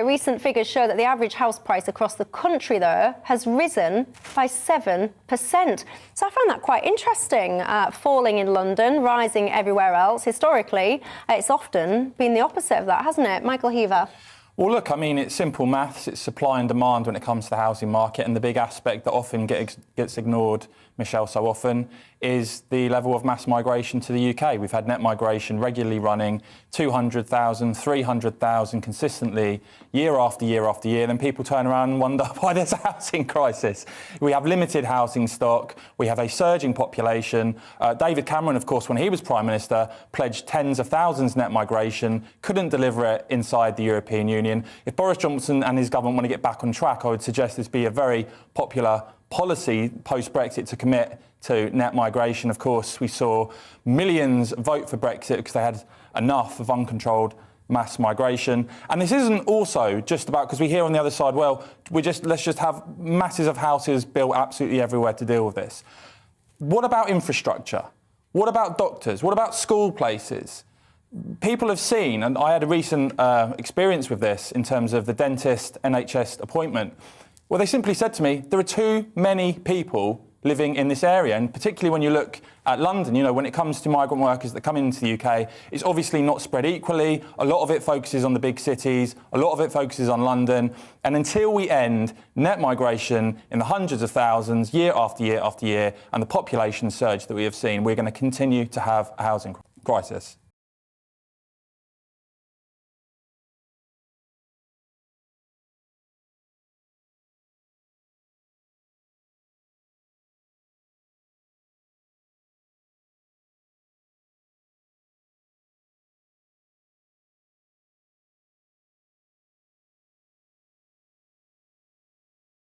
Recent figures show that the average house price across the country, though, has risen by 7%. So I found that quite interesting, falling in London, rising everywhere else. Historically, it's often been the opposite of that, hasn't it? Michael Heaver. Well, look, I mean, it's simple maths. It's supply and demand when it comes to the housing market. And the big aspect that often gets ignored, Michelle, so often, is the level of mass migration to the UK. We've had net migration regularly running 200,000, 300,000 consistently year after year after year. Then people turn around and wonder why there's a housing crisis. We have limited housing stock. We have a surging population. David Cameron, of course, when he was Prime Minister, pledged tens of thousands net migration, couldn't deliver it inside the European Union. If Boris Johnson and his government want to get back on track, I would suggest this be a very popular policy post-Brexit to commit to net migration. Of course, we saw millions vote for Brexit because they had enough of uncontrolled mass migration. And this isn't also just about, because we hear on the other side, well, let's just have masses of houses built absolutely everywhere to deal with this. What about infrastructure? What about doctors? What about school places? People have seen, and I had a recent experience with this in terms of the dentist NHS appointment, well, they simply said to me, there are too many people living in this area. And particularly when you look at London, you know, when it comes to migrant workers that come into the UK, it's obviously not spread equally. A lot of it focuses on the big cities. A lot of it focuses on London. And until we end net migration in the hundreds of thousands, year after year after year, and the population surge that we have seen, we're going to continue to have a housing crisis.